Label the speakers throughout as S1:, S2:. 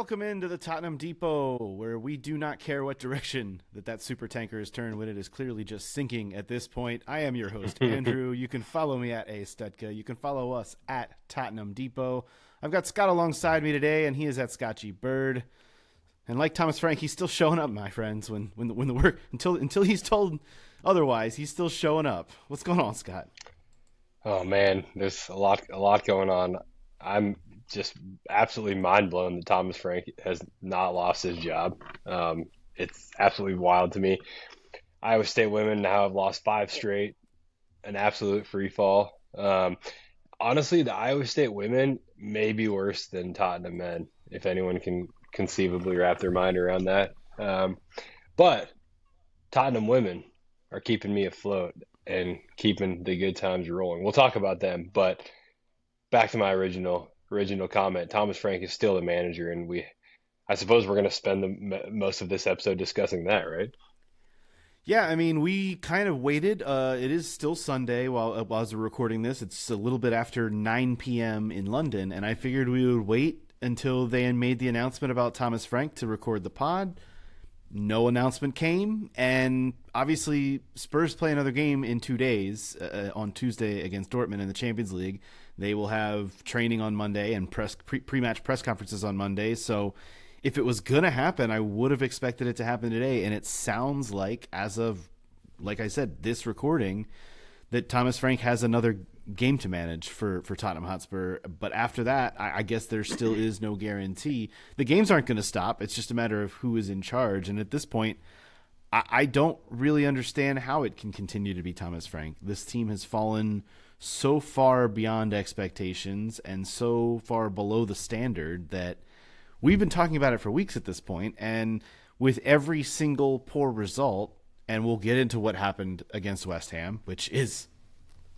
S1: Welcome into the Tottenham Depot, where we do not care what direction that super tanker is turned when it is clearly just sinking at this point. I am your host, Andrew. You can follow me at A Studka. You can follow us at Tottenham Depot. I've got Scott alongside me today, and he is at Scotchy Bird. And like Thomas Frank, he's still showing up, my friends. When the work until he's told otherwise, he's still showing up. What's going on, Scott?
S2: Oh man, there's a lot going on. I'm just absolutely mind blown that Thomas Frank has not lost his job. It's absolutely wild to me. Iowa State women now have lost five straight, an absolute free fall. Honestly, the Iowa State women may be worse than Tottenham men, if anyone can conceivably wrap their mind around that. But Tottenham women are keeping me afloat and keeping the good times rolling. We'll talk about them, but back to my original comment. Thomas Frank is still the manager, and I suppose we're going to spend most of this episode discussing that, right?
S1: Yeah, I mean, we kind of waited. It is still Sunday while as we're recording this. It's a little bit after 9 p.m. in London, and I figured we would wait until they made the announcement about Thomas Frank to record the pod. No announcement came, and obviously Spurs play another game in 2 days on Tuesday against Dortmund in the Champions League. They will have training on Monday and pre-match press conferences on Monday. So if it was going to happen, I would have expected it to happen today. And it sounds like, as of, like I said, this recording, that Thomas Frank has another game to manage for Tottenham Hotspur. But after that, I guess there still is no guarantee. The games aren't going to stop. It's just a matter of who is in charge. And at this point, I don't really understand how it can continue to be Thomas Frank. This team has fallen so far beyond expectations and so far below the standard that we've been talking about it for weeks at this point. And with every single poor result, and we'll get into what happened against West Ham, which is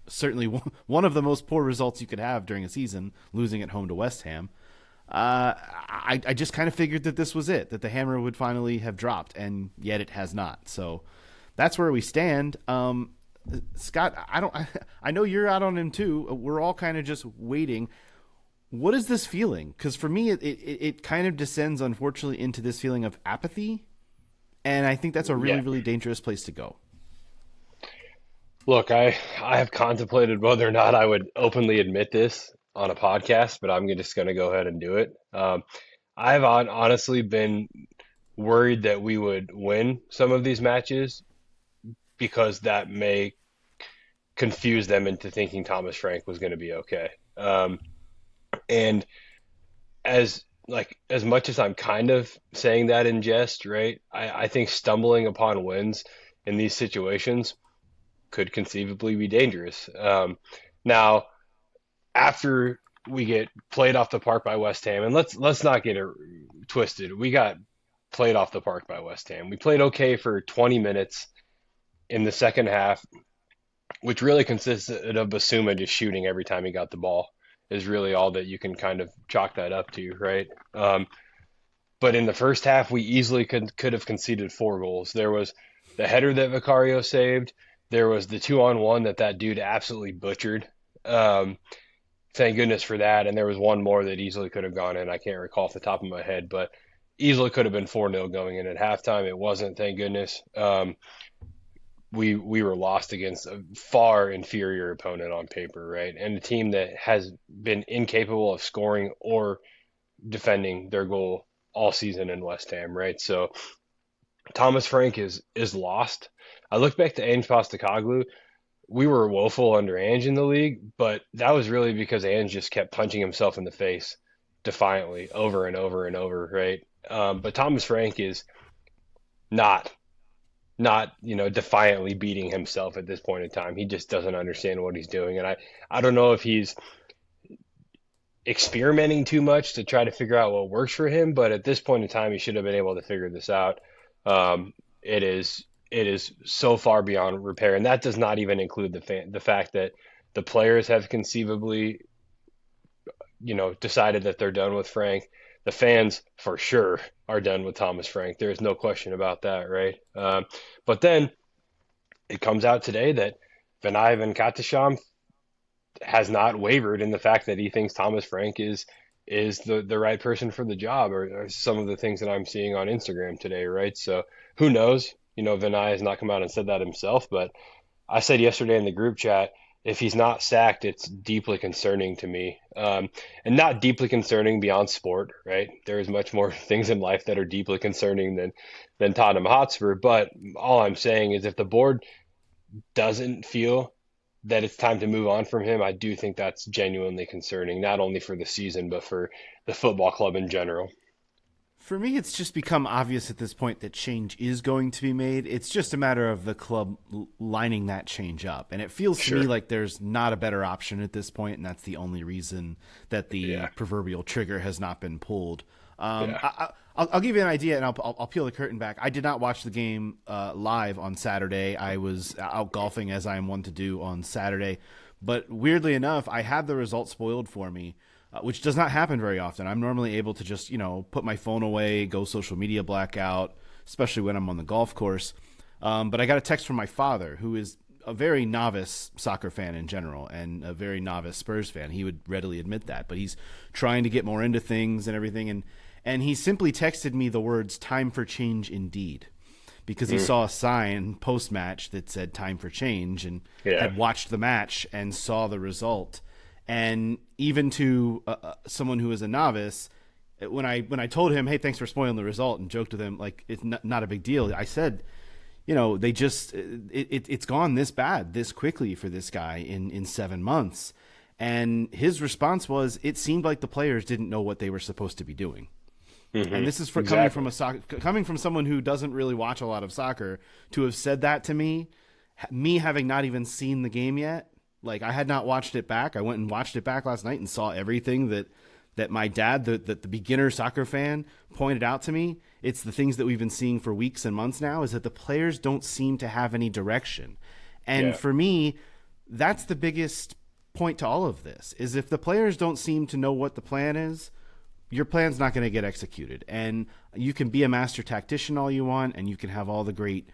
S1: certainly one of the most poor results you could have during a season, losing at home to West Ham. I just kind of figured that this was it, that the hammer would finally have dropped, and yet it has not. So that's where we stand. Scott, I know you're out on him too. We're all kind of just waiting. What is this feeling? Because for me, it kind of descends, unfortunately, into this feeling of apathy, and I think that's a really,
S2: Yeah.
S1: really dangerous place to go.
S2: Look, I have contemplated whether or not I would openly admit this on a podcast, but I'm just going to go ahead and do it. I've honestly been worried that we would win some of these matches because that may confuse them into thinking Thomas Frank was going to be okay. And as much as I'm kind of saying that in jest, right? I think stumbling upon wins in these situations could conceivably be dangerous. Now, after we get played off the park by West Ham, and let's not get it twisted. We got played off the park by West Ham. We played okay for 20 minutes in the second half, which really consisted of Basuma just shooting every time he got the ball, is really all that you can kind of chalk that up to, right? But in the first half, we easily could have conceded four goals. There was the header that Vicario saved. There was the 2-on-1 that dude absolutely butchered. Thank goodness for that. And there was one more that easily could have gone in. I can't recall off the top of my head, but easily could have been 4-0 going in at halftime. It wasn't, thank goodness. We were lost against a far inferior opponent on paper, right? And a team that has been incapable of scoring or defending their goal all season in West Ham, right? So Thomas Frank is lost. I look back to Ange Postecoglou. We were woeful under Ange in the league, but that was really because Ange just kept punching himself in the face defiantly over and over and over, right? But Thomas Frank is not defiantly beating himself at this point in time. He just doesn't understand what he's doing. And I don't know if he's experimenting too much to try to figure out what works for him, but at this point in time, he should have been able to figure this out. It is so far beyond repair, and that does not even include the fact that the players have conceivably, decided that they're done with Frank. The fans, for sure, are done with Thomas Frank. There's no question about that, right? But then it comes out today that Vinay Venkatesham has not wavered in the fact that he thinks Thomas Frank is is the right person for the job, or some of the things that I'm seeing on Instagram today, right? So who knows? Vinay has not come out and said that himself, but I said yesterday in the group chat, if he's not sacked, it's deeply concerning to me. And not deeply concerning beyond sport, right? There's much more things in life that are deeply concerning than Tottenham Hotspur. But all I'm saying is if the board doesn't feel that it's time to move on from him, I do think that's genuinely concerning, not only for the season, but for the football club in general.
S1: For me, it's just become obvious at this point that change is going to be made. It's just a matter of the club lining that change up. And it feels to me
S2: Sure.
S1: like there's not a better option at this point, and that's the only reason that the
S2: Yeah.
S1: proverbial trigger has not been pulled. Um,
S2: Yeah.
S1: I, I'll give you an idea, and I'll peel the curtain back. I did not watch the game live on Saturday. I was out golfing, as I am one to do on Saturday. But weirdly enough, I had the result spoiled for me, which does not happen very often. I'm normally able to just, put my phone away, go social media blackout, especially when I'm on the golf course. But I got a text from my father, who is a very novice soccer fan in general and a very novice Spurs fan. He would readily admit that, but he's trying to get more into things and everything. And he simply texted me the words "time for change indeed," because he
S2: Mm.
S1: saw a sign post match that said "time for change" and
S2: Yeah.
S1: had watched the match and saw the result. And even to someone who is a novice, when I told him, "Hey, thanks for spoiling the result," and joked with him like it's not a big deal, I said, they just it's gone this bad this quickly for this guy in 7 months. And his response was, it seemed like the players didn't know what they were supposed to be doing. And this is for
S2: Exactly.
S1: coming from someone who doesn't really watch a lot of soccer, to have said that to me having not even seen the game yet. Like, I had not watched it back. I went and watched it back last night and saw everything that my dad, the beginner soccer fan, pointed out to me. It's the things that we've been seeing for weeks and months now, is that the players don't seem to have any direction. And
S2: Yeah.
S1: for me, that's the biggest point to all of this, is if the players don't seem to know what the plan is, your plan's not going to get executed. And you can be a master tactician all you want, and you can have all the great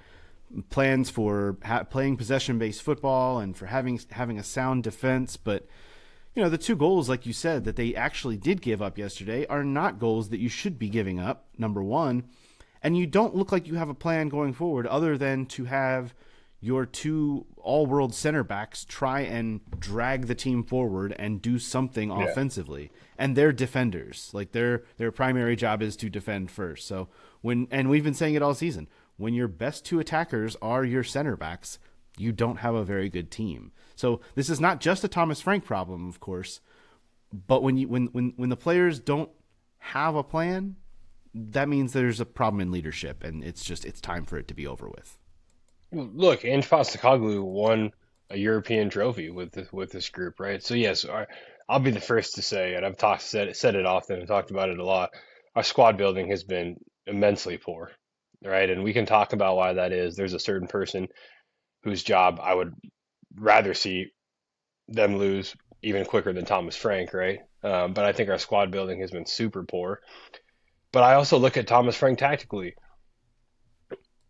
S1: plans for playing possession-based football and for having a sound defense, but the two goals, like you said, that they actually did give up yesterday are not goals that you should be giving up, number one. And you don't look like you have a plan going forward other than to have your two all-world center backs try and drag the team forward and do something
S2: Yeah.
S1: offensively. And they're defenders. Like, their primary job is to defend first. So and we've been saying it all season, when your best two attackers are your center backs, you don't have a very good team. So this is not just a Thomas Frank problem, of course, but when the players don't have a plan, that means there's a problem in leadership, and it's time for it to be over with.
S2: Look, Ange Postecoglou won a European trophy with this group, right? So yes, I'll be the first to say, and said it often and talked about it a lot. Our squad building has been immensely poor, right? And we can talk about why that is. There's a certain person whose job I would rather see them lose even quicker than Thomas Frank, right? But I think our squad building has been super poor. But I also look at Thomas Frank tactically.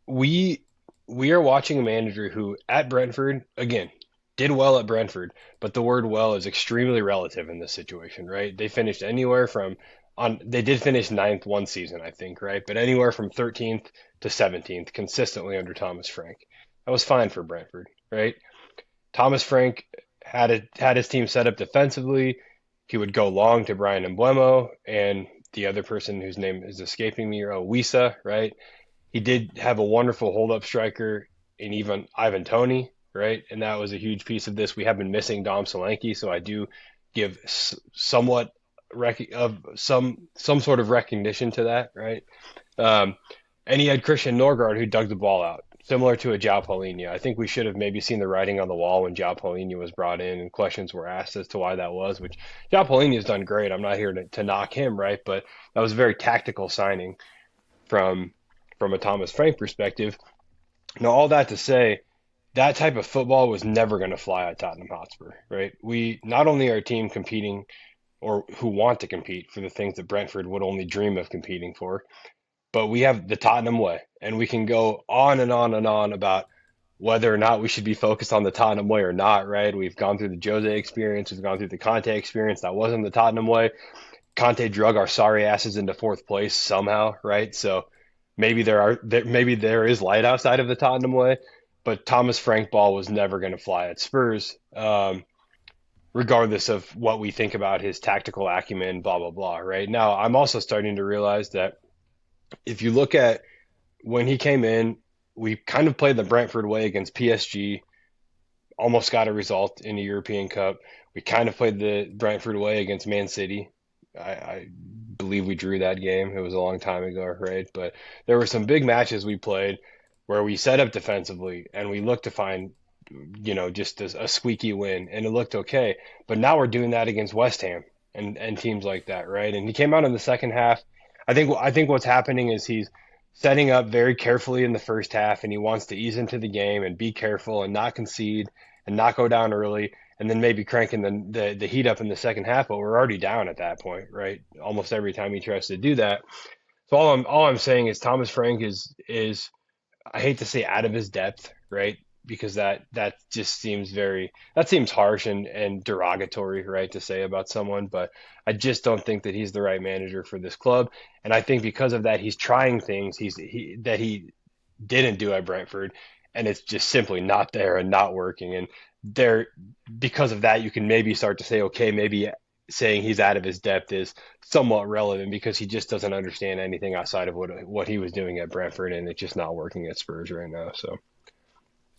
S2: We we are watching a manager who at Brentford again did well at Brentford, but the word well is extremely relative in this situation, right? They finished anywhere from on they did finish ninth one season, I think, right? But anywhere from 13th to 17th consistently under Thomas Frank. That was fine for Brentford, right? Thomas Frank had his team set up defensively. He would go long to Brian Embuemo and the other person whose name is escaping me, Wisa, right? He did have a wonderful hold-up striker in even Ivan Toney, right? And that was a huge piece of this. We have been missing Dom Solanke, so I do give somewhat of some sort of recognition to that, right? Um, and he had Christian Norgard who dug the ball out, similar to a João Paulinho. I think we should have maybe seen the writing on the wall when João Paulinho was brought in and questions were asked as to why that was, which João Paulinho has done great. I'm not here to knock him, right? But that was a very tactical signing from a Thomas Frank perspective. Now, all that to say, that type of football was never going to fly at Tottenham Hotspur, right? We not only are a team competing or who want to compete for the things that Brentford would only dream of competing for, but we have the Tottenham way, and we can go on and on and on about whether or not we should be focused on the Tottenham way or not, right? We've gone through the Jose experience, we've gone through the Conte experience. That wasn't the Tottenham way. Conte drug our sorry asses into fourth place somehow, right? So maybe there is light outside of the Tottenham way, but Thomas Frank ball was never going to fly at Spurs, regardless of what we think about his tactical acumen, blah blah blah. Right now, I'm also starting to realize that if you look at when he came in, we kind of played the Brentford way against PSG, almost got a result in the European Cup. We kind of played the Brentford way against Man City. I believe we drew that game. It was a long time ago, right? But there were some big matches we played where we set up defensively and we looked to find, just a squeaky win, and it looked okay. But now we're doing that against West Ham and teams like that, right? And he came out in the second half. I think what's happening is he's setting up very carefully in the first half, and he wants to ease into the game and be careful and not concede and not go down early, and then maybe cranking the heat up in the second half. But we're already down at that point, right? Almost every time he tries to do that. So all I'm saying is Thomas Frank is I hate to say out of his depth, right? Because that just seems harsh and derogatory, right, to say about someone. But I just don't think that he's the right manager for this club. And I think because of that, he's trying things that he didn't do at Brentford, and it's just simply not there and not working. And there, because of that, you can maybe start to say, okay, maybe saying he's out of his depth is somewhat relevant because he just doesn't understand anything outside of what he was doing at Brentford, and it's just not working at Spurs right now. So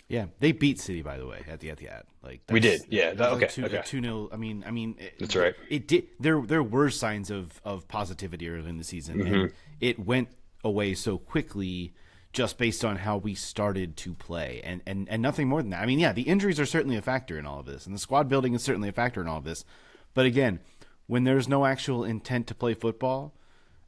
S1: Yeah, they beat City, by the way, at the Etihad. Like
S2: we
S1: that's
S2: did, yeah.
S1: it was like
S2: Okay,
S1: two
S2: okay,
S1: 2-0. I mean,
S2: that's right.
S1: it did. There were signs of positivity early in the season,
S2: Hmm.
S1: and it went away so quickly just based on how we started to play, and nothing more than that. I mean, yeah, the injuries are certainly a factor in all of this, and the squad building is certainly a factor in all of this. But again, when there's no actual intent to play football,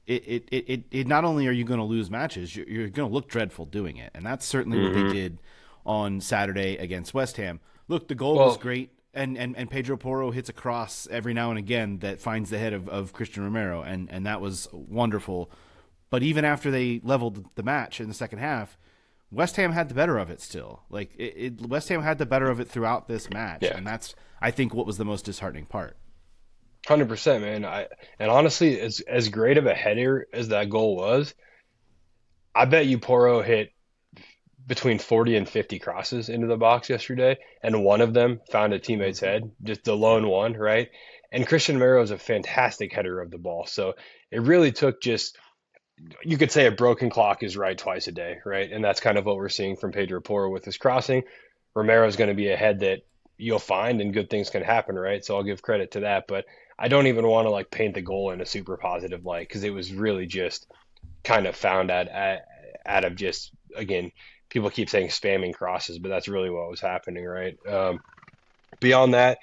S1: it not only are you going to lose matches, you're going to look dreadful doing it, and that's certainly what they
S2: Hmm.
S1: did on Saturday against West Ham. Look, the goal was
S2: Well,
S1: great, and Pedro Porro hits a cross every now and again that finds the head of Christian Romero, and that was wonderful. But even after they leveled the match in the second half, West Ham had the better of it still. Like West Ham had the better of it throughout this match,
S2: yeah,
S1: and that's I think what was the most disheartening part.
S2: 100%, man. And honestly, as great of a header as that goal was, I bet you Porro hit between 40 and 50 crosses into the box yesterday, and one of them found a teammate's
S1: Mm-hmm.
S2: head, just the
S1: Yep.
S2: lone one, right? And Christian Romero is a fantastic header of the ball. So it really took just, you could say a broken clock is right twice a day, right? And that's kind of what we're seeing from Pedro Porro with his crossing. Romero is going to be a head that you'll find and good things can happen, right? So I'll give credit to that. But I don't even want to like paint the goal in a super positive light because it was really just kind of found out of just, again, people keep saying spamming crosses, but that's really what was happening, right? Beyond that,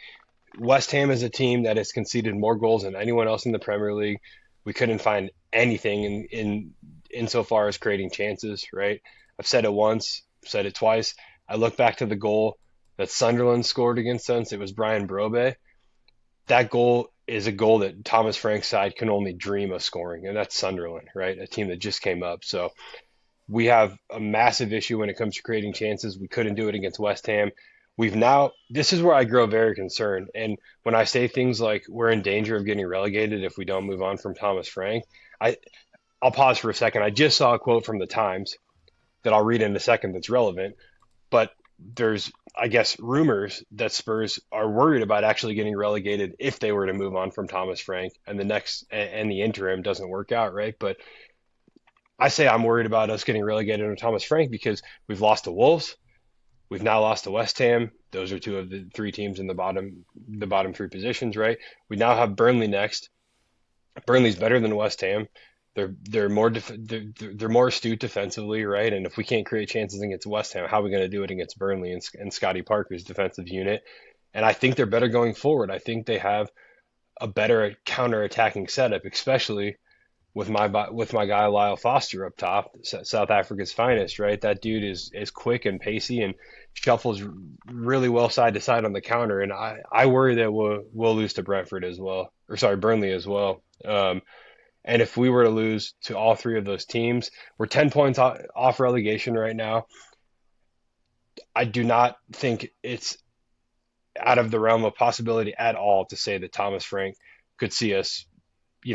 S2: West Ham is a team that has conceded more goals than anyone else in the Premier League. We couldn't find anything in insofar as creating chances, right? I've said it once, said it twice. I look back to the goal that Sunderland scored against us. It was Brian Brobe. That goal is a goal that Thomas Frank's side can only dream of scoring, and that's Sunderland, right? A team that just came up. So we have a massive issue when it comes to creating chances. We couldn't do it against West Ham. This is where I grow very concerned. And when I say things like we're in danger of getting relegated if we don't move on from Thomas Frank, I, I'll pause for a second. I just saw a quote from the Times that I'll read in a second that's relevant, but there's, I guess, rumors that Spurs are worried about actually getting relegated if they were to move on from Thomas Frank and the interim doesn't work out, right? But I say I'm worried about us getting relegated under Thomas Frank because we've lost to Wolves. We've now lost to West Ham. Those are two of the three teams in the bottom three positions, right? We now have Burnley next. Burnley's better than West Ham. They're more astute defensively, right? And if we can't create chances against West Ham, how are we going to do it against Burnley and Scotty Parker's defensive unit? And I think they're better going forward. I think they have a better counter-attacking setup, especially with my guy Lyle Foster up top, South Africa's finest, right? That dude is quick and pacey and shuffles really well side to side on the counter. And I worry that we'll lose to Brentford as well, or sorry, Burnley as well. And if we were to lose to all three of those teams, we're 10 points off relegation right now. I do not think it's out of the realm of possibility at all to say that Thomas Frank could see us,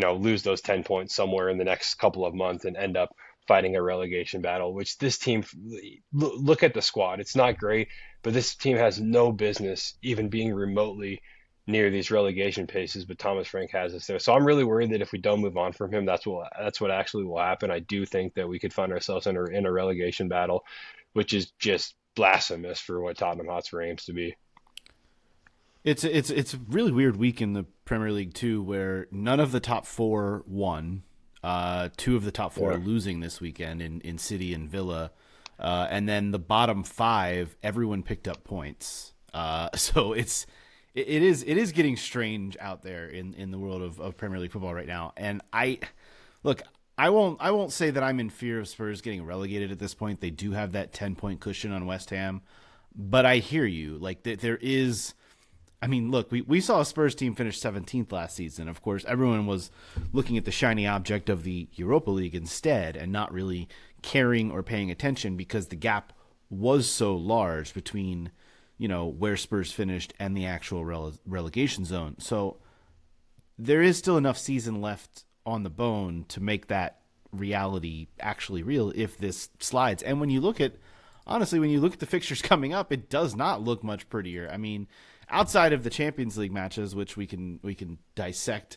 S2: lose those 10 points somewhere in the next couple of months and end up fighting a relegation battle, which this team, look at the squad. It's not great, but this team has no business even being remotely near these relegation paces, but Thomas Frank has us there. So I'm really worried that if we don't move on from him, that's what actually will happen. I do think that we could find ourselves in a relegation battle, which is just blasphemous for what Tottenham Hotspur aims to be.
S1: It's a really weird week in the Premier League too, where none of the top four won. Two of the top four
S2: Yeah.
S1: are losing this weekend in City and Villa, and then the bottom five, everyone picked up points. So it is getting strange out there in the world of Premier League football right now. And look, I won't say that I'm in fear of Spurs getting relegated at this point. They do have that 10-point cushion on West Ham, but I hear you. Like there is. I mean, look, we saw a Spurs team finish 17th last season. Of course, everyone was looking at the shiny object of the Europa League instead and not really caring or paying attention because the gap was so large between, where Spurs finished and the actual relegation zone. So there is still enough season left on the bone to make that reality actually real if this slides. And honestly, when you look at the fixtures coming up, it does not look much prettier. I mean, outside of the Champions League matches, which we can dissect,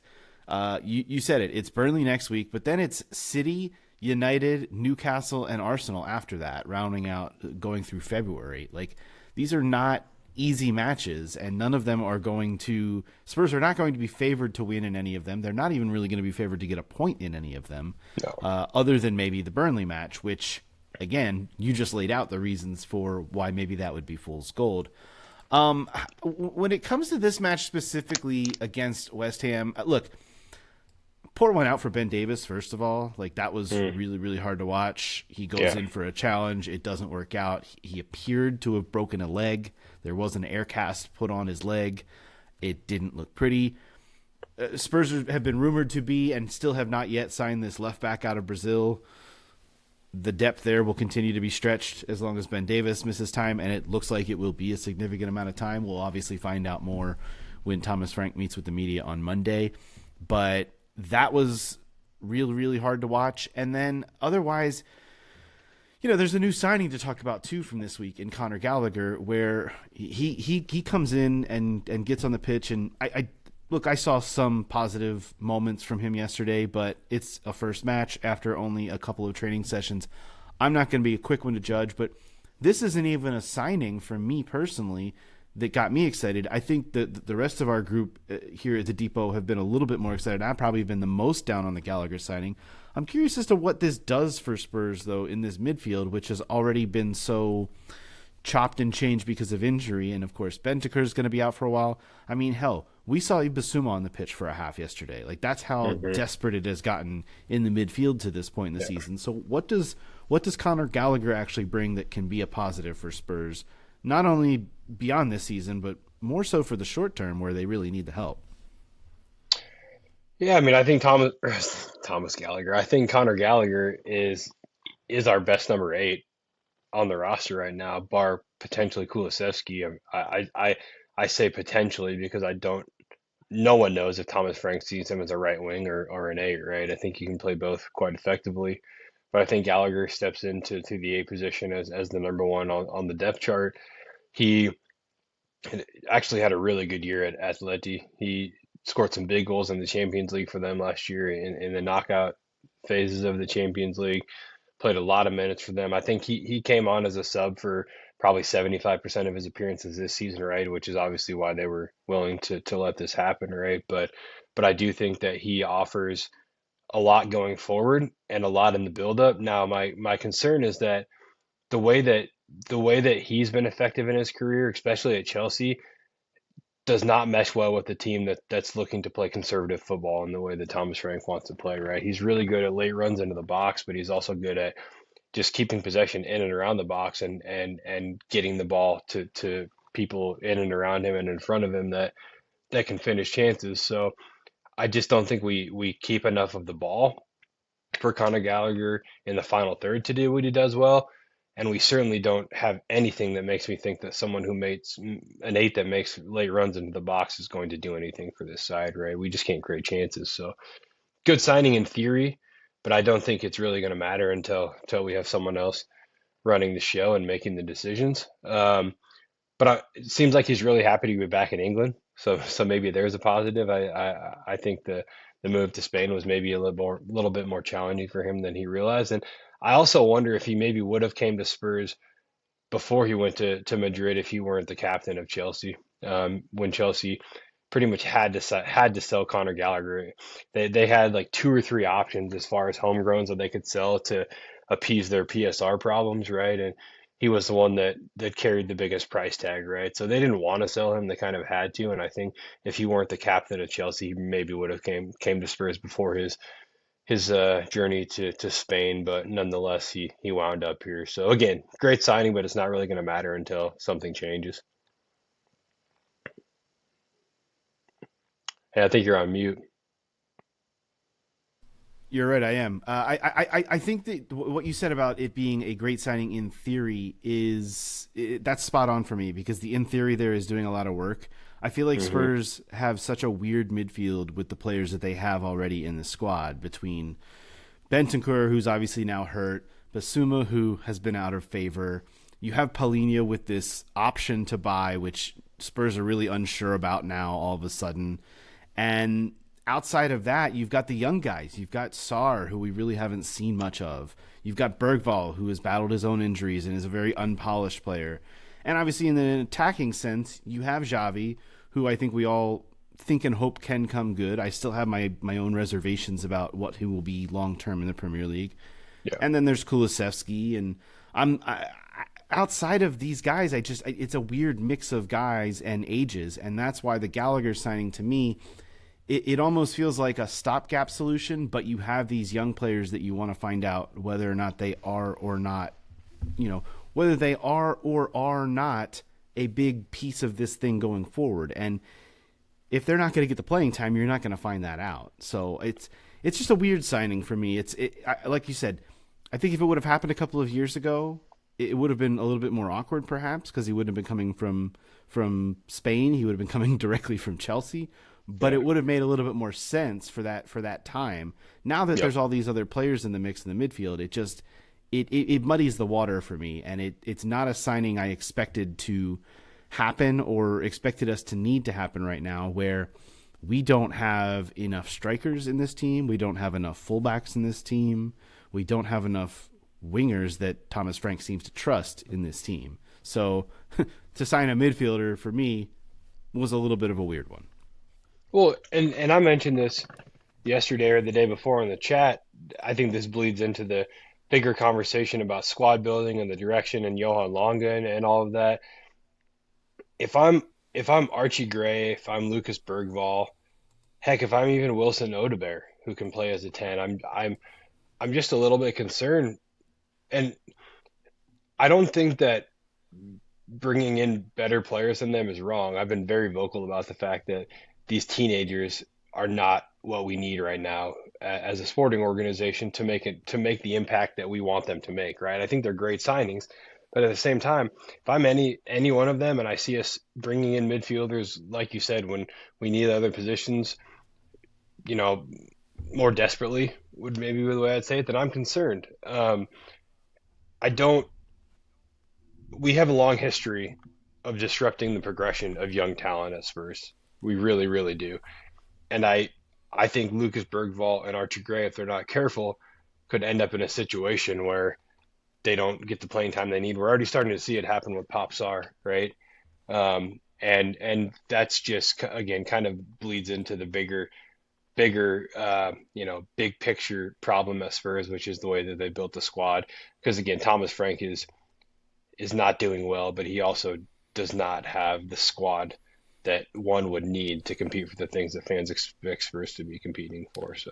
S1: you said it. It's Burnley next week, but then it's City, United, Newcastle, and Arsenal after that, rounding out going through February. Like these are not easy matches, and none of them are going to. Spurs are not going to be favored to win in any of them. They're not even really going to be favored to get a point in any of them,
S2: No.
S1: other than maybe the Burnley match, which again you just laid out the reasons for why maybe that would be fool's gold. When it comes to this match specifically against West Ham, look, pour one out for Ben Davis, first of all. Like, that was really, really hard to watch. He goes
S2: Yeah.
S1: in for a challenge. It doesn't work out. He appeared to have broken a leg. There was an air cast put on his leg. It didn't look pretty. Spurs have been rumored to be and still have not yet signed this left back out of Brazil. The depth there will continue to be stretched as long as Ben Davis misses time, and it looks like it will be a significant amount of time. We'll obviously find out more when Thomas Frank meets with the media on Monday. But that was really, really hard to watch. And then otherwise, there's a new signing to talk about too from this week in Conor Gallagher, where he comes in and gets on the pitch. And I saw some positive moments from him yesterday, but it's a first match after only a couple of training sessions. I'm not going to be a quick one to judge, but this isn't even a signing for me personally that got me excited. I think that the rest of our group here at the Depot have been a little bit more excited. I've probably been the most down on the Gallagher signing. I'm curious as to what this does for Spurs, though, in this midfield, which has already been so chopped and changed because of injury. And, of course, Bentancur is going to be out for a while. I mean, hell, we saw Ibasuma on the pitch for a half yesterday. Like, that's how desperate it has gotten in the midfield to this point in the season. So what does Conor Gallagher actually bring that can be a positive for Spurs, not only beyond this season, but more so for the short term where they really need the help?
S2: Yeah, I mean, I think Thomas Gallagher. I think Conor Gallagher is our best number 8 on the roster right now, bar potentially Kulusevski. I say potentially because I don't. No one knows if Thomas Frank sees him as a right wing or an 8, right? I think you can play both quite effectively, but I think Gallagher steps into the 8 position as the number 1 on the depth chart. He actually had a really good year at Atleti. He scored some big goals in the Champions League for them last year in the knockout phases of the Champions League. Played a lot of minutes for them. I think he came on as a sub for probably 75% of his appearances this season, right? Which is obviously why they were willing to let this happen, right? But I do think that he offers a lot going forward and a lot in the buildup. Now, my concern is that the way that the way that he's been effective in his career, especially at Chelsea, does not mesh well with the team that's looking to play conservative football in the way that Thomas Frank wants to play, right? He's really good at late runs into the box, but he's also good at just keeping possession in and around the box and getting the ball to people in and around him and in front of him that can finish chances. So I just don't think we keep enough of the ball for Conor Gallagher in the final third to do what he does well. And we certainly don't have anything that makes me think that someone who makes an 8 that makes late runs into the box is going to do anything for this side, right? We just can't create chances. So good signing in theory, but I don't think it's really going to matter until we have someone else running the show and making the decisions. It seems like he's really happy to be back in England. So maybe there's a positive. I think the move to Spain was maybe little bit more challenging for him than he realized. And I also wonder if he maybe would have came to Spurs before he went to Madrid if he weren't the captain of Chelsea. When Chelsea pretty much had to sell Conor Gallagher. They had like two or three options as far as homegrowns that they could sell to appease their PSR problems, right? And he was the one that carried the biggest price tag, right? So they didn't want to sell him; they kind of had to. And I think if he weren't the captain of Chelsea, he maybe would have came to Spurs before his journey to Spain. But nonetheless, he wound up here. So again, great signing, but it's not really going to matter until something changes. Hey, I think you're on mute.
S1: You're right. I am. I think that what you said about it being a great signing in theory that's spot on for me because the in theory there is doing a lot of work. I feel like
S2: Hmm.
S1: Spurs have such a weird midfield with the players that they have already in the squad between Bentancur, who's obviously now hurt, Basuma, who has been out of favor. You have Paulinho with this option to buy, which Spurs are really unsure about now all of a sudden. And outside of that, you've got the young guys. You've got Sarr, who we really haven't seen much of. You've got Bergvall, who has battled his own injuries and is a very unpolished player. And obviously, in the attacking sense, you have Xavi, who I think we all think and hope can come good. I still have my own reservations about what he will be long term in the Premier League.
S2: Yeah.
S1: And then there's Kulusevski, and outside of these guys, it's a weird mix of guys and ages, and that's why the Gallagher signing to me it almost feels like a stopgap solution, but you have these young players that you want to find out whether or not they are or not, whether they are or are not a big piece of this thing going forward. And if they're not going to get the playing time, you're not going to find that out. So it's just a weird signing for me. Like you said, I think if it would have happened a couple of years ago, it would have been a little bit more awkward, perhaps, because he wouldn't have been coming from Spain. He would have been coming directly from Chelsea. But
S2: Yeah.
S1: it would have made a little bit more sense for that time. Now that
S2: Yep.
S1: there's all these other players in the mix in the midfield, it muddies the water for me, and it's not a signing I expected to happen or expected us to need to happen right now, where we don't have enough strikers in this team, we don't have enough fullbacks in this team, we don't have enough wingers that Thomas Frank seems to trust in this team. So to sign a midfielder for me was a little bit of a weird one.
S2: Well, and I mentioned this yesterday or the day before in the chat. I think this bleeds into the bigger conversation about squad building and the direction and Johan Longa and all of that. If I'm Archie Gray, if I'm Lucas Bergvall, heck, if I'm even Wilson Odebear, who can play as a 10, I'm just a little bit concerned. And I don't think that bringing in better players than them is wrong. I've been very vocal about the fact that these teenagers are not what we need right now as a sporting organization to make the impact that we want them to make, right? I think they're great signings, but at the same time, if I'm any one of them and I see us bringing in midfielders, like you said, when we need other positions, you know, more desperately would maybe be the way I'd say it, then I'm concerned. I don't. We have a long history of disrupting the progression of young talent at Spurs. We really, really do. And I think Lucas Bergvall and Archie Gray, if they're not careful, could end up in a situation where they don't get the playing time they need. We're already starting to see it happen with Pop Sar, right? And that's just again kind of bleeds into the bigger big picture problem at Spurs, which is the way that they built the squad. Because again, Thomas Frank is not doing well, but he also does not have the squad that one would need to compete for the things that fans expect Spurs to be competing for. So,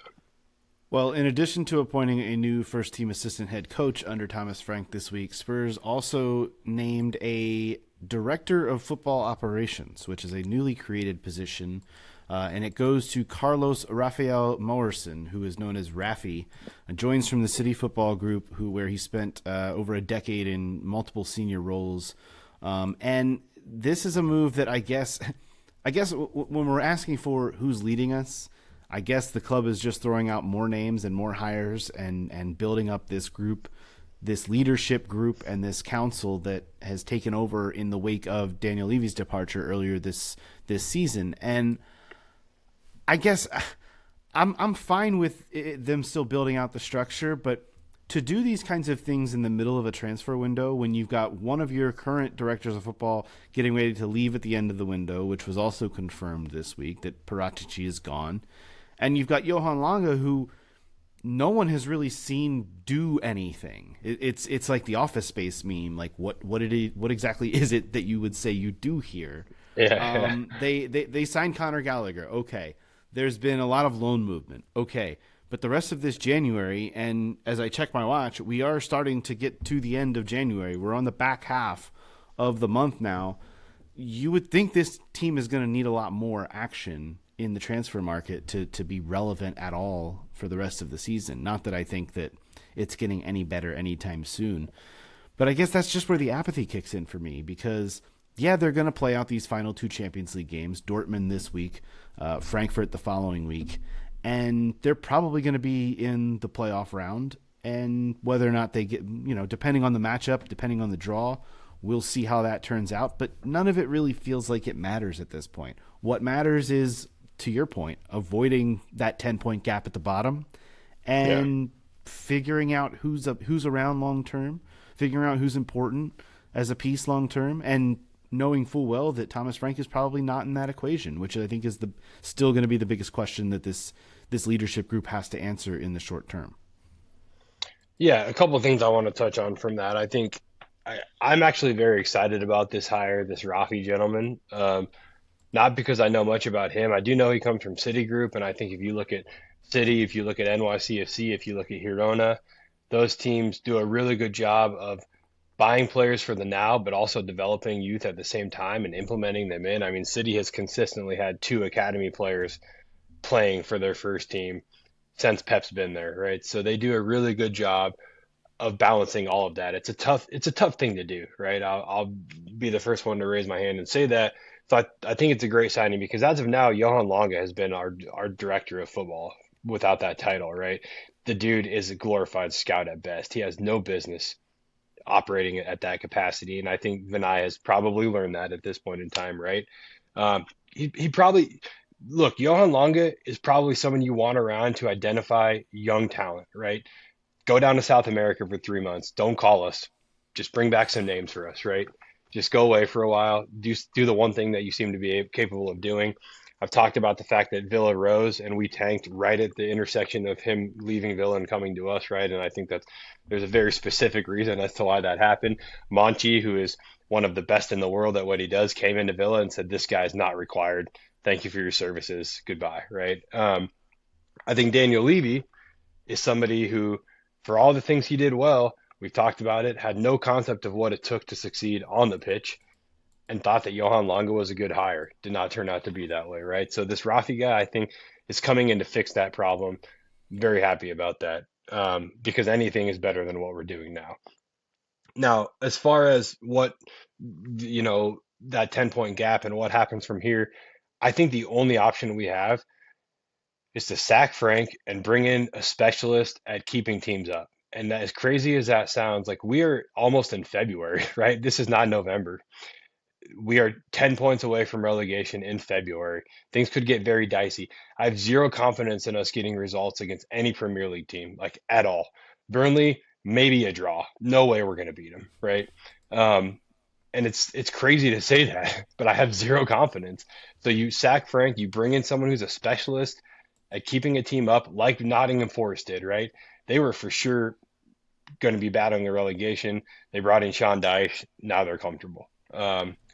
S1: Well, in addition to appointing a new first team assistant head coach under Thomas Frank this week, Spurs also named a director of football operations, which is a newly created position. And it goes to Carlos Rafael Morrison, who is known as Rafi, joins from the City Football Group, where he spent over a decade in multiple senior roles. And this is a move that I guess when we're asking for who's leading us, I guess the club is just throwing out more names and more hires and building up this group, this leadership group, and this council that has taken over in the wake of Daniel Levy's departure earlier this season. And I guess I'm fine with them still building out the structure, but to do these kinds of things in the middle of a transfer window when you've got one of your current directors of football getting ready to leave at the end of the window, which was also confirmed this week that Paratici is gone, and you've got Johan Lange, who no one has really seen do anything. It's like the Office Space meme. Like what exactly is it that you would say you do here?
S2: Yeah.
S1: They signed Conor Gallagher. Okay, there's been a lot of loan movement. Okay, but the rest of this January, and as I check my watch, we are starting to get to the end of January. We're on the back half of the month now. You would think this team is going to need a lot more action in the transfer market to be relevant at all for the rest of the season. Not that I think that it's getting any better anytime soon, but I guess that's just where the apathy kicks in for me because, yeah, they're going to play out these final two Champions League games, Dortmund this week, Frankfurt the following week, and they're probably going to be in the playoff round. And whether or not they get, depending on the matchup, depending on the draw, we'll see how that turns out. But none of it really feels like it matters at this point. What matters is, to your point, avoiding that 10-point gap at the bottom
S2: Yeah.
S1: and figuring out who's around long term, figuring out who's important as a piece long term, and knowing full well that Thomas Frank is probably not in that equation, which I think is still going to be the biggest question that this leadership group has to answer in the short term.
S2: Yeah, a couple of things I want to touch on from that. I think I'm actually very excited about this hire, this Rafi gentleman. Not because I know much about him. I do know he comes from Citigroup, and I think if you look at City, if you look at NYCFC, if you look at Girona, those teams do a really good job of buying players for the now, but also developing youth at the same time and implementing them in. I mean, City has consistently had two academy players playing for their first team since Pep's been there, right? So they do a really good job of balancing all of that. It's a tough thing to do, right? I'll be the first one to raise my hand and say that. So I think it's a great signing because as of now, Johan Lange has been our director of football without that title, right? The dude is a glorified scout at best. He has no business operating at that capacity, and I think Vinay has probably learned that at this point in time, right? He probably look. Johan Lange is probably someone you want around to identify young talent, right? Go down to South America for 3 months. Don't call us. Just bring back some names for us, right? Just go away for a while. Do the one thing that you seem to be capable of doing. I've talked about the fact that Villa rose and we tanked right at the intersection of him leaving Villa and coming to us, right? And I think that there's a very specific reason as to why that happened. Monchi, who is one of the best in the world at what he does, came into Villa and said, "This guy is not required. Thank you for your services. Goodbye." Right? I think Daniel Levy is somebody who, for all the things he did well, we've talked about it, had no concept of what it took to succeed on the pitch and thought that Johan Lange was a good hire. Did not turn out to be that way, right? So this Rafi guy, I think, is coming in to fix that problem. Very happy about that because anything is better than what we're doing now. Now, as far as what, that 10-point gap and what happens from here, I think the only option we have is to sack Frank and bring in a specialist at keeping teams up. And as crazy as that sounds, like we are almost in February, right? This is not November. We are 10 points away from relegation in February. Things could get very dicey. I have zero confidence in us getting results against any Premier League team, like at all. Burnley, maybe a draw. No way we're going to beat them, right? And it's crazy to say that, but I have zero confidence. So you sack Frank, you bring in someone who's a specialist at keeping a team up, like Nottingham Forest did, right? They were for sure going to be battling the relegation. They brought in Sean Dyche. Now they're comfortable.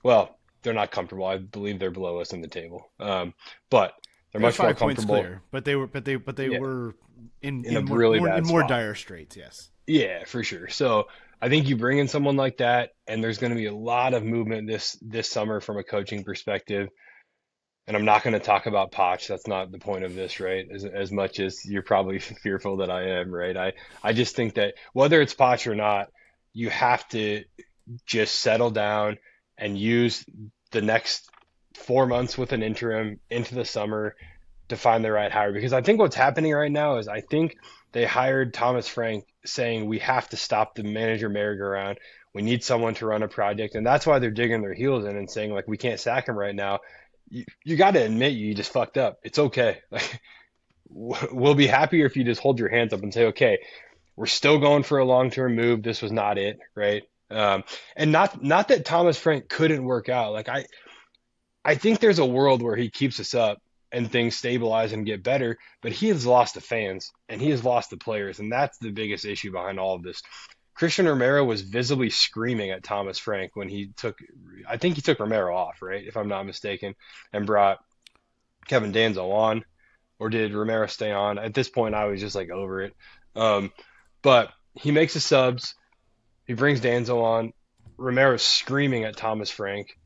S2: Well, they're not comfortable. I believe they're below us in the table. But they're
S1: They're
S2: much more
S1: 5 points
S2: comfortable.
S1: clear, but they
S2: Yeah,
S1: were
S2: in a really bad
S1: in more
S2: spot.
S1: dire straits. Yes.
S2: Yeah, for sure. So I think you bring in someone like that, and there's going to be a lot of movement this summer from a coaching perspective. And I'm not going to talk about Poch. That's not the point of this, right? As much as you're probably fearful that I am, right? I just think that whether it's Poch or not, you have to just settle down and use the next 4 months with an interim into the summer to find the right hire, because I think what's happening right now is I think they hired Thomas Frank saying we have to stop the manager merry-go-round. We need someone to run a project, and that's why they're digging their heels in and saying like we can't sack him right now. You got to admit you just fucked up. It's okay. Like we'll be happier if you just hold your hands up and say, okay, we're still going for a long-term move. This was not it, right? And not that Thomas Frank couldn't work out. Like I think there's a world where he keeps us up and things stabilize and get better, but he has lost the fans and he has lost the players, and that's the biggest issue behind all of this. Christian Romero was visibly screaming at Thomas Frank when I think he took Romero off, right? If I'm not mistaken, and brought Kevin Danzo on, or did Romero stay on? At this point, I was just like over it. Um, but he makes the subs, he brings Danzo on. Romero's screaming at Thomas Frank,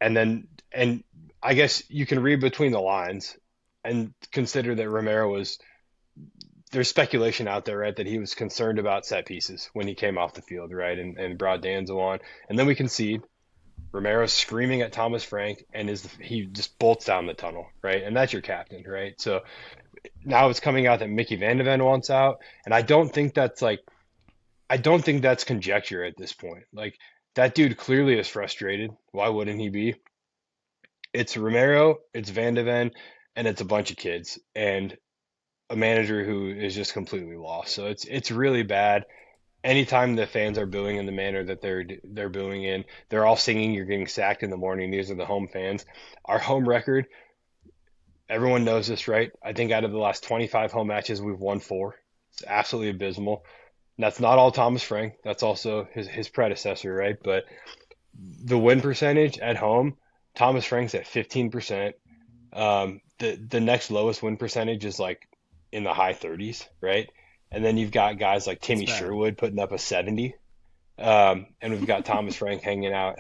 S2: and I guess you can read between the lines and consider that Romero was there's speculation out there, right, that he was concerned about set pieces when he came off the field, right, and brought Danzo on, and then we concede. Romero's screaming at Thomas Frank, and he just bolts down the tunnel, right, and that's your captain, right. So now it's coming out that Mickey Van de Ven wants out, and I don't think that's conjecture at this point. Like that dude clearly is frustrated. Why wouldn't he be? It's Romero, it's Van de Ven, and it's a bunch of kids and a manager who is just completely lost. So it's really bad. Anytime the fans are booing in the manner that they're booing in, they're all singing "You're getting sacked" in the morning. These are the home fans. Our home record, everyone knows this, right? I think out of the last 25 home matches, we've won 4. It's absolutely abysmal. And that's not all Thomas Frank. That's also his predecessor, right? But the win percentage at home, Thomas Frank's at 15%. The next lowest win percentage is like in the high 30s, right? And then you've got guys like
S1: It's
S2: Timmy
S1: bad.
S2: Sherwood putting up a 70. And we've got Thomas Frank hanging out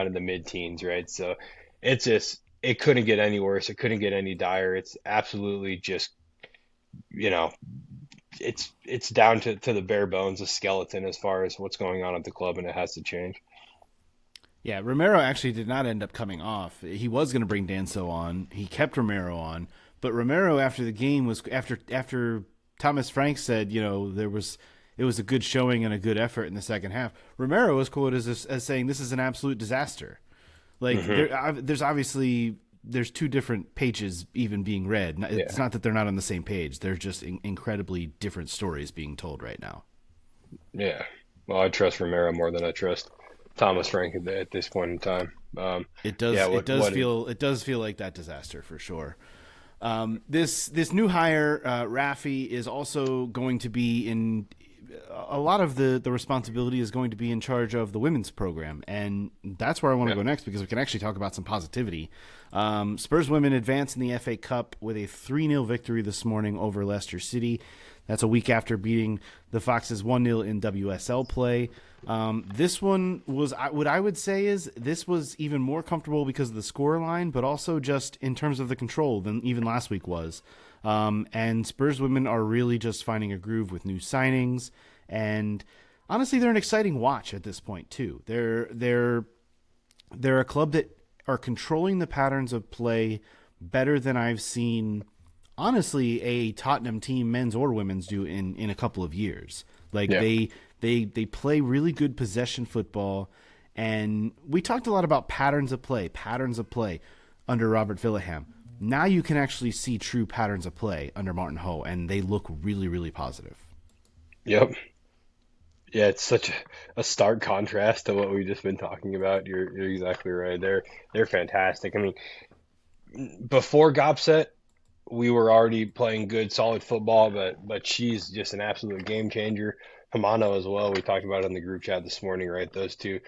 S2: in the mid-teens, right? So it couldn't get any worse. It couldn't get any dire. It's absolutely just, you know, it's down to the bare bones, a skeleton as far as what's going on at the club, and it has to change.
S1: Yeah, Romero actually did not end up coming off. He was going to bring Danso on. He kept Romero on, but Romero after the game was after Thomas Frank said, it was a good showing and a good effort in the second half. Romero was quoted as saying this is an absolute disaster. Like
S2: Hmm.
S1: there's two different pages even being read. It's
S2: Yeah.
S1: not that they're not on the same page. They're just incredibly different stories being told right now.
S2: Yeah. Well, I trust Romero more than I trust Thomas Frank at this point in time.
S1: It
S2: Yeah.
S1: does.
S2: What?
S1: It does feel like that disaster for sure. This new hire, Rafi, is also going to be in a lot of the responsibility is going to be in charge of the women's program, and that's where I want to
S2: Yeah.
S1: go next because we can actually talk about some positivity. Spurs women advance in the FA Cup with a 3-0 victory this morning over Leicester City. That's a week after beating the Foxes 1-0 in WSL play. This one was what I would say is this was even more comfortable because of the score line, but also just in terms of the control than even last week was. And Spurs women are really just finding a groove with new signings, and honestly, they're an exciting watch at this point too. They're a club that are controlling the patterns of play better than I've seen, honestly, a Tottenham team, men's or women's, do in a couple of years. Like
S2: Yeah.
S1: they play really good possession football, and we talked a lot about patterns of play under Robert Villaham. Now you can actually see true patterns of play under Martin Ho, and they look really, really positive.
S2: Yep. Yeah. It's such a stark contrast to what we've just been talking about. You're exactly right. They're fantastic. I mean, before Gopset, we were already playing good, solid football, but she's just an absolute game changer. Hamano as well. We talked about it in the group chat this morning, right? Those two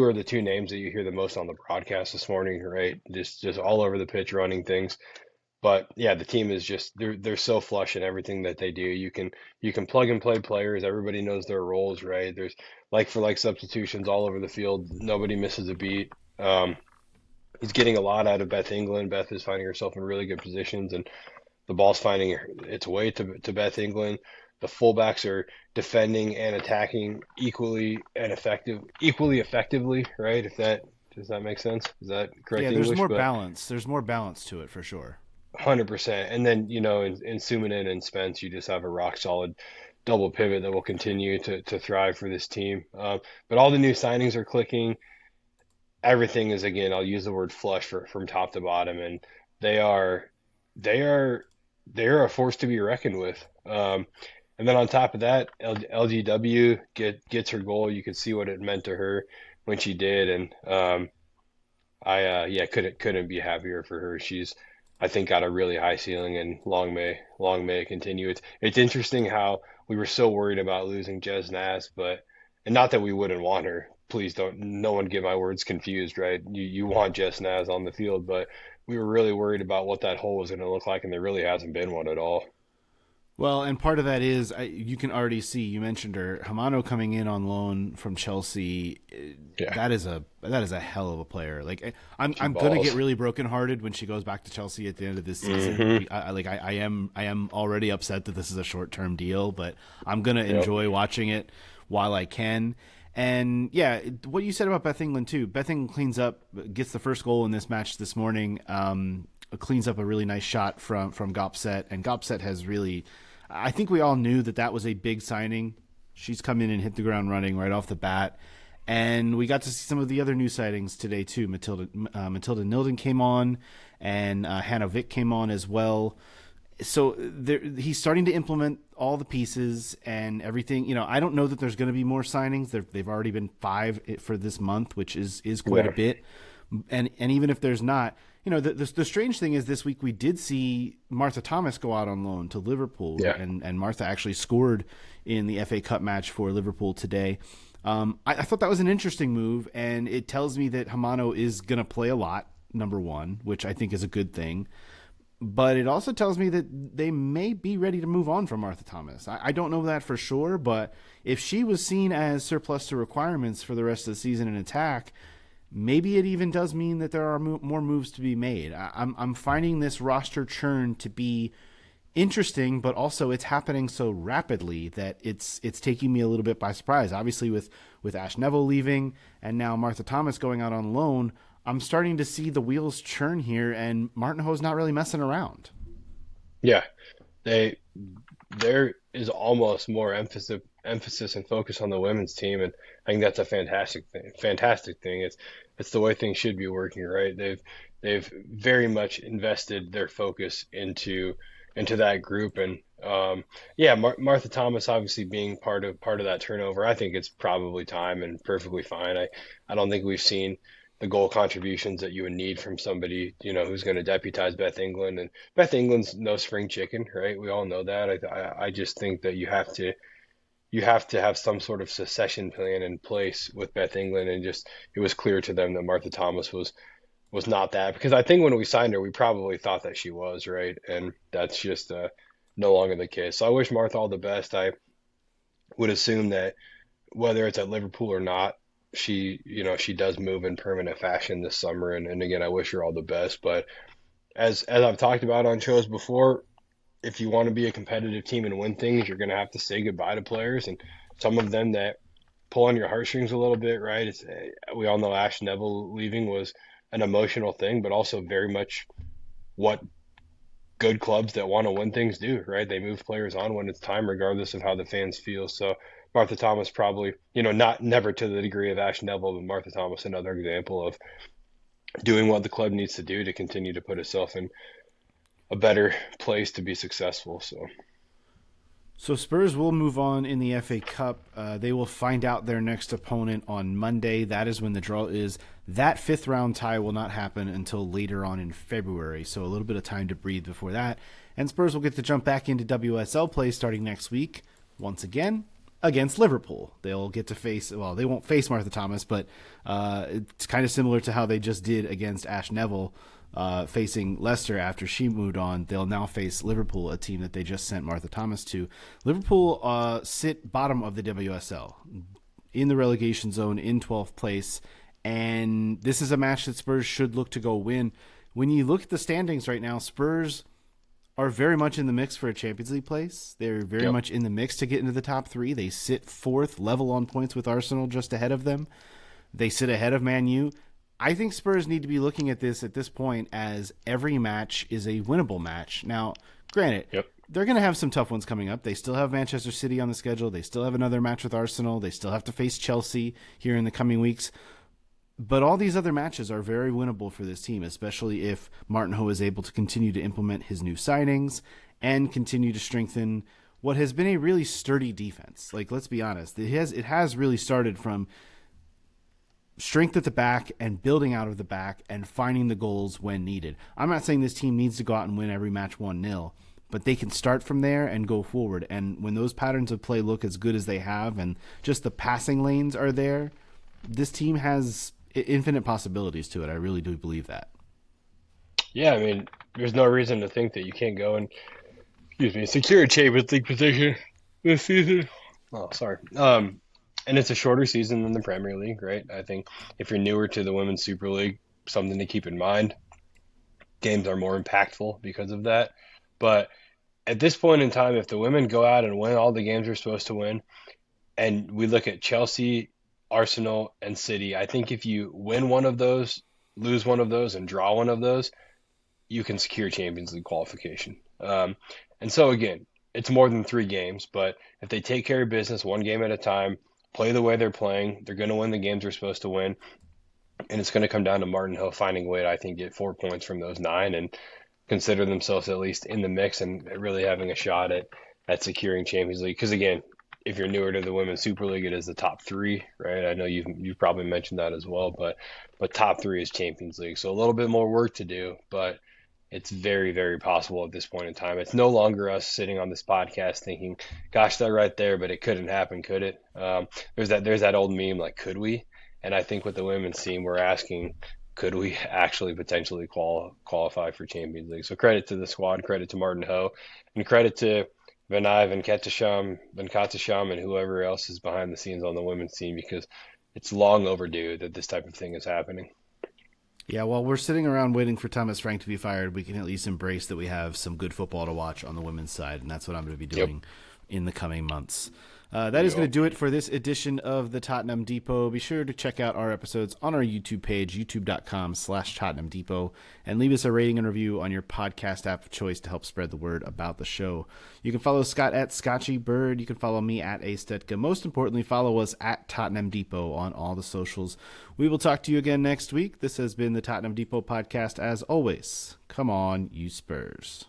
S2: are the two names that you hear the most on the broadcast this morning, right? Just all over the pitch running things. But yeah, the team is just they're so flush in everything that they do. You can plug and play players. Everybody knows their roles, right? There's like for like substitutions all over the field. Nobody misses a beat. He's getting a lot out of Beth England. Beth is finding herself in really good positions, and the ball's finding its way to Beth England. The fullbacks are defending and attacking equally effectively, right? If that does that make sense? Is that correct
S1: Yeah, there's
S2: English?
S1: more
S2: But
S1: balance. There's more balance to it for sure.
S2: 100%. And then, in Suminen and Spence, you just have a rock solid double pivot that will continue to thrive for this team. But all the new signings are clicking. Everything is, again, I'll use the word flush from top to bottom, and they are they are they are a force to be reckoned with. And then on top of that, LGW gets her goal. You could see what it meant to her when she did, and yeah, couldn't be happier for her. She's, I think, got a really high ceiling, and long may it continue. It's interesting how we were so worried about losing Jez Nass, but and not that we wouldn't want her. Please don't, no one get my words confused, right? You want Jez Nass on the field, but we were really worried about what that hole was going to look like, and there really hasn't been one at all.
S1: Well, and part of that is you can already see. You mentioned her, Hamano coming in on loan from Chelsea.
S2: Yeah,
S1: That is a hell of a player. Like
S2: she
S1: I'm gonna get
S2: balls.
S1: really brokenhearted when she goes back to Chelsea at the end of this
S2: Hmm.
S1: season. I am already upset that this is a short term deal, but I'm gonna
S2: Yep.
S1: enjoy watching it while I can. And yeah, what you said about Beth England too. Beth England cleans up, gets the first goal in this match this morning. Cleans up a really nice shot from Gopset, and Gopset has really. I think we all knew that was a big signing. She's come in and hit the ground running right off the bat, and we got to see some of the other new sightings today too. Matilda Nilden came on, and Hannah Vick came on as well. So he's starting to implement all the pieces and everything. I don't know that there's going to be more signings. They've already been 5 for this month, which is quite a
S2: Yeah.
S1: bit. And even if there's not, the strange thing is this week we did see Martha Thomas go out on loan to Liverpool,
S2: Yeah.
S1: and Martha actually scored in the FA Cup match for Liverpool today. I thought that was an interesting move, and it tells me that Hamano is going to play a lot, number one, which I think is a good thing. But it also tells me that they may be ready to move on from Martha Thomas. I don't know that for sure, but if she was seen as surplus to requirements for the rest of the season in attack, maybe it even does mean that there are more moves to be made. I'm finding this roster churn to be interesting, but also it's happening so rapidly that it's taking me a little bit by surprise. Obviously, with Ash Neville leaving and now Martha Thomas going out on loan, I'm starting to see the wheels churn here, and Martin Ho's not really messing around.
S2: Yeah. They there is almost more emphasis and focus on the women's team, and I think that's a fantastic thing. Fantastic thing. It's the way things should be working, right? They've very much invested their focus into that group, and yeah, Martha Thomas obviously being part of that turnover. I think it's probably time and perfectly fine. I don't think we've seen the goal contributions that you would need from somebody, who's going to deputize Beth England. And Beth England's no spring chicken, right? We all know that. I just think that you have to have some sort of succession plan in place with Beth England, and just it was clear to them that Martha Thomas was not that, because I think when we signed her, we probably thought that she was, right, and that's just no longer the case. So I wish Martha all the best. I would assume that whether it's at Liverpool or not, she does move in permanent fashion this summer, and again, I wish her all the best. But as I've talked about on shows before, if you want to be a competitive team and win things, you're going to have to say goodbye to players, and some of them that pull on your heartstrings a little bit, right? We all know Ash Neville leaving was an emotional thing, but also very much what good clubs that want to win things do, right? They move players on when it's time, regardless of how the fans feel. So Martha Thomas probably, not never to the degree of Ash Neville, but Martha Thomas, another example of doing what the club needs to do to continue to put itself in a better place to be successful.
S1: So Spurs will move on in the FA Cup. They will find out their next opponent on Monday. That is when the draw is. That fifth round tie will not happen until later on in February, so a little bit of time to breathe before that. And Spurs will get to jump back into WSL play starting next week, once again, against Liverpool. They'll get to face, well, they won't face Martha Thomas, but it's kind of similar to how they just did against Ash Neville facing Leicester after she moved on. They'll now face Liverpool, a team that they just sent Martha Thomas to. Liverpool sit bottom of the WSL in the relegation zone in 12th place, and this is a match that Spurs should look to go win. When you look at the standings right now, Spurs are very much in the mix for a Champions League place. They're very
S2: Yep.
S1: much in the mix to get into the top 3. They sit 4th, level on points with Arsenal, just ahead of them. They sit ahead of Man U. I think Spurs need to be looking at this point as every match is a winnable match. Now, granted,
S2: Yep.
S1: they're going to have some tough ones coming up. They still have Manchester City on the schedule. They still have another match with Arsenal. They still have to face Chelsea here in the coming weeks. But all these other matches are very winnable for this team, especially if Martin Ho is able to continue to implement his new signings and continue to strengthen what has been a really sturdy defense. Like, let's be honest, it has really started from strength at the back and building out of the back and finding the goals when needed. I'm not saying this team needs to go out and win every match 1-0, but they can start from there and go forward. And when those patterns of play look as good as they have and just the passing lanes are there, this team has infinite possibilities to it. I really do believe that.
S2: Yeah, I mean, there's no reason to think that you can't go and, excuse me, secure a Champions League position this season. Oh, sorry. And it's a shorter season than the Premier League, right? I think if you're newer to the Women's Super League, something to keep in mind. Games are more impactful because of that. But at this point in time, if the women go out and win all the games they're supposed to win, and we look at Chelsea, Arsenal, and City, I think if you win one of those, lose one of those, and draw one of those, you can secure Champions League qualification. And so again, it's more than 3 games, but if they take care of business 1 game at a time, play the way they're playing, they're going to win the games they're supposed to win. And it's going to come down to Martin Hill finding a way to, I think, get 4 points from those 9 and consider themselves at least in the mix and really having a shot at securing Champions League. Because again, if you're newer to the Women's Super League, it is the top 3, right? I know you've probably mentioned that as well, but top 3 is Champions League. So a little bit more work to do, but it's very, very possible at this point in time. It's no longer us sitting on this podcast thinking, "Gosh, that right there," but it couldn't happen, could it? There's that old meme like, "Could we?" And I think with the women's team, we're asking, could we actually potentially qualify for Champions League? So credit to the squad, credit to Martin Ho, and credit to Vinay Venkatesham, and whoever else is behind the scenes on the women's team because it's long overdue that this type of thing is happening.
S1: Yeah, while we're sitting around waiting for Thomas Frank to be fired, we can at least embrace that we have some good football to watch on the women's side, and that's what I'm going to be
S2: Yep.
S1: doing in the coming months. That is going to do it for this edition of the Tottenham Depot. Be sure to check out our episodes on our YouTube page, youtube.com/Tottenham Depot, and leave us a rating and review on your podcast app of choice to help spread the word about the show. You can follow Scott at Scotchy Bird. You can follow me at Astetka. Most importantly, follow us at Tottenham Depot on all the socials. We will talk to you again next week. This has been the Tottenham Depot podcast. As always, come on, you Spurs.